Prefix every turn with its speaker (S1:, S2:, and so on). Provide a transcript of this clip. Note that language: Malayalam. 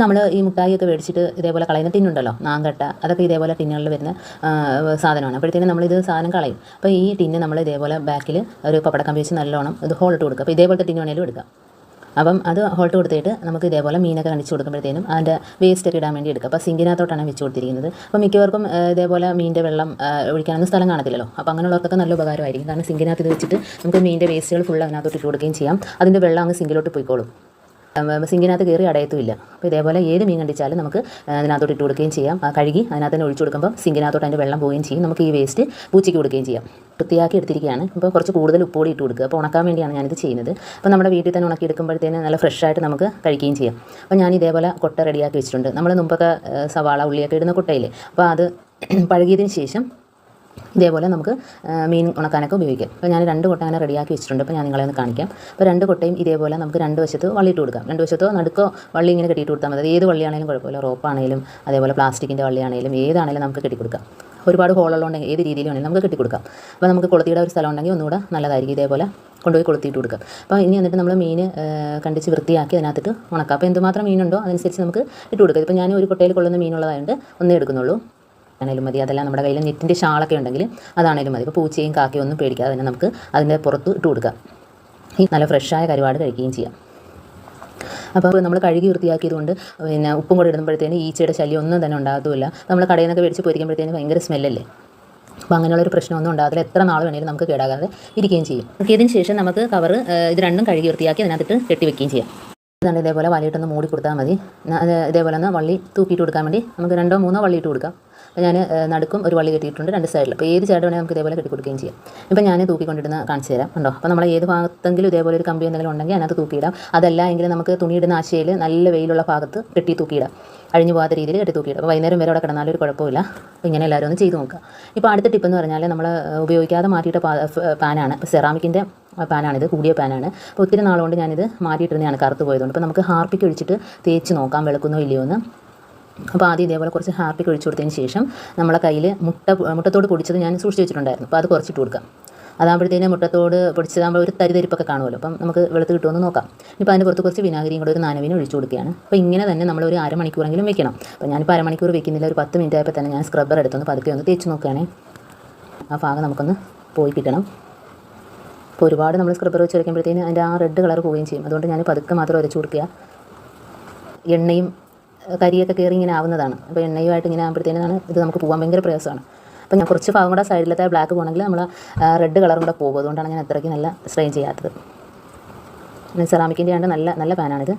S1: നമ്മൾ ഈ മുട്ടായിയൊക്കെ മേടിച്ചിട്ട് ഇതേപോലെ കളയുന്ന ടിന്നുണ്ടല്ലോ, നാങ്കട്ട, അതൊക്കെ ഇതേപോലെ ടിന്നുകളിൽ വരുന്ന സാധനമാണ്. അപ്പോഴത്തേനും നമ്മളിത് സാധനം കളയും. അപ്പോൾ ഈ ടിന്ന് നമ്മൾ ഇതേപോലെ ബാക്കിൽ ഒരു പപ്പടക്കമ്പി വെച്ച് നല്ലോണം ഇത് ഹോൾട്ട് കൊടുക്കുക. അപ്പോൾ ഇതേപോലത്തെ ടിന്ന് വേണേലും എടുക്കാം. അപ്പം അത് ഹോൾട്ട് കൊടുത്തിട്ട് നമുക്ക് ഇതേപോലെ മീനൊക്കെ കണിച്ച് കൊടുക്കുമ്പോഴത്തേനും അതിൻ്റെ വേസ്റ്റൊക്കെ ഇടാൻ വേണ്ടി എടുക്കുക. അപ്പോൾ സിങ്കിനകത്തോട്ടാണ് വെച്ച് കൊടുത്തിരിക്കുന്നത്. അപ്പോൾ മിക്കവർക്കും ഇതേപോലെ മീനിൻ്റെ വെള്ളം ഒഴിക്കാനൊന്നും സ്ഥലം കാണത്തില്ലല്ലോ. അപ്പോൾ അങ്ങനെയുള്ളവർക്കൊക്കെ നല്ല ഉപകാരമായിരിക്കും. കാരണം സിങ്കിനകത്ത് ഇത് വെച്ചിട്ട് നമുക്ക് മീനിൻ്റെ വേസ്റ്റുകൾ ഫുൾ അതിനകത്തോട്ട് ഇട്ട് കൊടുക്കുകയും ചെയ്യാം. അതിൻ്റെ വെള്ളം അങ്ങ് സിങ്കിലോട്ട് പോയിക്കോളും. സിങ്കിനകത്ത് കയറി അടയത്തുമില്ല. അപ്പോൾ ഇതേപോലെ ഏത് മീൻ കണ്ടിച്ചാലും നമുക്ക് അതിനകത്തോട്ട് ഇട്ട് കൊടുക്കുകയും ചെയ്യാം. കഴുകി അതിനകത്ത് തന്നെ ഒഴിച്ചു കൊടുക്കുമ്പോൾ സിങ്കിനകത്തോട്ട് അതിൻ്റെ വെള്ളം പോവുകയും ചെയ്യും. നമുക്ക് ഈ വേസ്റ്റ് പൂച്ചയ്ക്ക് കൊടുക്കുകയും ചെയ്യാം. വൃത്തിയാക്കി എടുത്തിരിക്കുകയാണ്. ഇപ്പോൾ കുറച്ച് കൂടുതൽ ഉപ്പോടി ഇട്ട് കൊടുക്കുക. അപ്പോൾ ഉണക്കാൻ വേണ്ടിയാണ് ഞാനിത് ചെയ്യുന്നത്. അപ്പോൾ നമ്മുടെ വീട്ടിൽ തന്നെ ഉണക്കി എടുക്കുമ്പോഴത്തേന് നല്ല ഫ്രഷായിട്ട് നമുക്ക് കഴിക്കുകയും ചെയ്യാം. അപ്പോൾ ഞാൻ ഇതേപോലെ കൊട്ട റെഡിയാക്കി വെച്ചിട്ടുണ്ട്. നമ്മൾ മുമ്പൊക്കെ സവാള ഉള്ളിയൊക്കെ ഇടുന്ന കൊട്ടയില്ലേ, അപ്പോൾ അത് പഴകിയതിന് ശേഷം ഇതേപോലെ നമുക്ക് മീൻ ഉണക്കാനൊക്കെ ഉപയോഗിക്കാം. അപ്പോൾ ഞാൻ 2 കൊട്ട അങ്ങനെ റെഡിയാക്കി വെച്ചിട്ടുണ്ട്. അപ്പോൾ ഞാൻ നിങ്ങളെ ഒന്ന് കാണിക്കാം. അപ്പോൾ 2 കൊട്ടയും ഇതേപോലെ നമുക്ക് 2 വശത്ത് വള്ളിയിട്ട് കൊടുക്കാം. 2 വശത്തോ നടുക്കോ വള്ളി ഇങ്ങനെ കെട്ടിയിട്ട് കൊടുത്താൽ മതി. ഏത് വള്ളിയാണെങ്കിലും കുഴപ്പമില്ല. റോപ്പാണെങ്കിലും അതേപോലെ പ്ലാസ്റ്റിക്കിൻ്റെ വള്ളിയാണെങ്കിലും ഏതാണെങ്കിലും നമുക്ക് കെട്ടിക്കൊടുക്കാം. ഒരുപാട് ഹോളുള്ളതുണ്ടെങ്കിൽ ഏത് രീതിയിൽ വേണമെങ്കിലും നമുക്ക് കെട്ടിക്കൊടുക്കാം. അപ്പോൾ നമുക്ക് കൊളുത്തിയുടെ ഒരു സ്ഥലം ഉണ്ടെങ്കിൽ ഒന്നുകൂടെ നല്ലതായിരിക്കും. ഇതേപോലെ കൊണ്ടുപോയി കൊളുത്തിയിട്ട് കൊടുക്കാം. അപ്പോൾ ഇനി എന്നിട്ട് നമ്മൾ മീൻ കണ്ടിച്ച് വൃത്തിയാക്കി അതിനകത്തിട്ട് ഉണക്കാം. അപ്പോൾ എന്തുമാത്രം മീനുണ്ടോ അതനുസരിച്ച് നമുക്ക് ഇട്ട് കൊടുക്കാം. ഇപ്പോൾ ഞാൻ ഒരു കൊട്ടയിൽ കൊള്ളുന്ന മീനുള്ളതായതുകൊണ്ട് ഒന്നേ എടുക്കുന്നുള്ളൂ. ആണേലും മതി. അതെല്ലാം നമ്മുടെ കയ്യിൽ നെറ്റിൻ്റെ ഷാളൊക്കെ ഉണ്ടെങ്കിൽ അതാണേലും മതി. ഇപ്പോൾ പൂച്ചയും കാക്കയും ഒന്നും പേടിക്കാതെ തന്നെ നമുക്ക് അതിൻ്റെ പുറത്ത് ഇട്ട് കൊടുക്കാം. ഈ നല്ല ഫ്രഷായ കരുവാട് കഴിക്കുകയും ചെയ്യാം. അപ്പോൾ നമ്മൾ കഴുകി വൃത്തിയാക്കിയതുകൊണ്ട് പിന്നെ ഉപ്പും കൂടെ ഇടുമ്പോഴത്തേന് ഈച്ചയുടെ ശല്യം ഒന്നും തന്നെ ഉണ്ടാകത്തുമില്ല. നമ്മൾ കടയിൽ നിന്നൊക്കെ മേടിച്ച് പൊരിക്കുമ്പോഴത്തേന് ഭയങ്കര സ്മെല്ലല്ലേ. അപ്പോൾ അങ്ങനെയുള്ളൊരു പ്രശ്നമൊന്നും ഉണ്ടാകത്തില്ല. എത്ര നാൾ വേണമെങ്കിലും നമുക്ക് കേടാകാതെ ഇരിക്കുകയും ചെയ്യും. ഇതിന് ശേഷം നമുക്ക് കവറ് ഇത് രണ്ടും കഴുകി വൃത്തിയാക്കി അതിനകത്തിട്ട് കെട്ടി വെക്കുകയും ചെയ്യാം. ഇതാണ് ഇതേപോലെ വള്ളിയിട്ടൊന്ന് മൂടി കൊടുത്താൽ മതി. ഇതേപോലെ ഒന്ന് വള്ളി തൂക്കിയിട്ട് കൊടുക്കാൻ വേണ്ടി നമുക്ക് 2 3 വള്ളി ഇട്ട് കൊടുക്കാം. അപ്പോൾ ഞാൻ നടുക്കും ഒരു വള്ളി കെട്ടിയിട്ടുണ്ട് 2 സൈഡിൽ. അപ്പോൾ ഏത് സൈഡ് വേണമെങ്കിൽ നമുക്ക് ഇതേപോലെ കെട്ടി കൊടുക്കുകയും ചെയ്യാം. ഇപ്പോൾ ഞാൻ തൂക്കിക്കൊണ്ടിടുന്ന കാണിച്ചു തരാം. ഉണ്ടോ? അപ്പോൾ നമ്മൾ ഏത് ഭാഗത്തെങ്കിലും ഇതേപോലെ ഒരു കമ്പി എന്തെങ്കിലും ഉണ്ടെങ്കിൽ അതിനകത്ത് തൂക്കിയിടാം. അതല്ല എങ്കിൽ നമുക്ക് തുണിയിടുന്ന ആശയിൽ നല്ല വെയിലുള്ള ഭാഗത്ത് കെട്ടി തൂക്കിയിടാം. അഴിഞ്ഞു പോകാത്ത രീതിയിൽ കെട്ടി തൂക്കിയിടാം. അപ്പോൾ വൈകുന്നേരം വരെ അവിടെ കിടന്നാലും ഒരു കുഴപ്പമില്ല. അപ്പോൾ ഇങ്ങനെ എല്ലാവരും ഒന്ന് ചെയ്ത് നോക്കുക. ഇപ്പോൾ അടുത്ത ടിപ്പ് എന്ന് പറഞ്ഞാൽ നമ്മൾ ഉപയോഗിക്കാതെ മാറ്റിയിട്ട പാനാണ്. ഇപ്പോൾ സെറാമിക്കിൻ്റെ പാനാണിത്, കൂടിയ പാനാണ്. അപ്പോൾ ഒത്തിരി നാളുകൊണ്ട് ഞാനിത് മാറ്റിയിട്ടിരുന്നതാണ് കറുത്ത് പോയതുകൊണ്ട്. അപ്പോൾ നമുക്ക് ഹാർപ്പിക്ക് ഒഴിച്ചിട്ട് തേച്ച് നോക്കാം വെളുക്കുന്നോ ഇല്ലയോ എന്ന്. അപ്പോൾ ആദ്യം ഇതേപോലെ കുറച്ച് ഹാർപ്പിക്ക് ഒഴിച്ചു കൊടുത്തതിന് ശേഷം നമ്മളെ കയ്യിൽ മുട്ടത്തോട് പൊടിച്ചത് ഞാൻ സൂക്ഷിച്ച് വെച്ചിട്ടുണ്ടായിരുന്നു. അപ്പോൾ അത് കുറച്ചിട്ട് കൊടുക്കാം. അതാകുമ്പോഴത്തേനും മുട്ടത്തോട് പൊടിച്ചതാകുമ്പോൾ ഒരു തരിതരിപ്പൊക്കെ കാണുമല്ലോ. അപ്പം നമുക്ക് വെളുത്ത് കിട്ടുമെന്ന് നോക്കാം. ഇപ്പോൾ അതിൻ്റെ പുറത്ത് കുറച്ച് വിനാഗിരിയും കൂടെ ഒരു നനവിന് ഒഴിച്ചു കൊടുക്കുകയാണ്. അപ്പോൾ ഇങ്ങനെ തന്നെ നമ്മൾ ഒരു അരമണിക്കൂറെങ്കിലും വെക്കണം. അപ്പോൾ ഞാനിപ്പോൾ അരമണിക്കൂർ വെക്കുന്നില്ല. ഒരു 10 മിനിറ്റ് ആയപ്പോൾ തന്നെ ഞാൻ സ്ക്രബ്ബർ എടുത്തൊന്ന് പതുക്കെ ഒന്ന് തേച്ച് നോക്കുകയാണേ. ആ ഭാഗം നമുക്കൊന്ന് പോയി കിട്ടണം. അപ്പോൾ ഒരുപാട് നമ്മൾ സ്ക്രബ്ബർ വെച്ച് വയ്ക്കുമ്പോഴത്തേന് അതിൻ്റെ ആ റെഡ് കളർ പോവുകയും ചെയ്യും. അതുകൊണ്ട് ഞാൻ പതുക്കെ മാത്രം ഉരച്ച് കൊടുക്കുക. എണ്ണയും കരിയൊക്കെ കയറി ഇങ്ങനെ ആവുന്നതാണ്. അപ്പോൾ എണ്ണയുമായിട്ട് ഇങ്ങനെ ആകുമ്പോഴത്തേനാണ് ഇത് നമുക്ക് പോകാൻ ഭയങ്കര പ്രയാസമാണ്. അപ്പോൾ ഞാൻ കുറച്ച് ഭാഗം കൂടെ സൈഡിലത്തെ ബ്ലാക്ക് പോകണമെങ്കിൽ നമ്മൾ റെഡ് കളറും കൂടെ പോകും. അതുകൊണ്ടാണ് ഞാൻ അത്രയ്ക്ക് നല്ല സ്ട്രെയിൻ ചെയ്യാത്തത്. സെറാമിക്കിൻ്റെ ആണ്ട് നല്ല പാനാണിത്.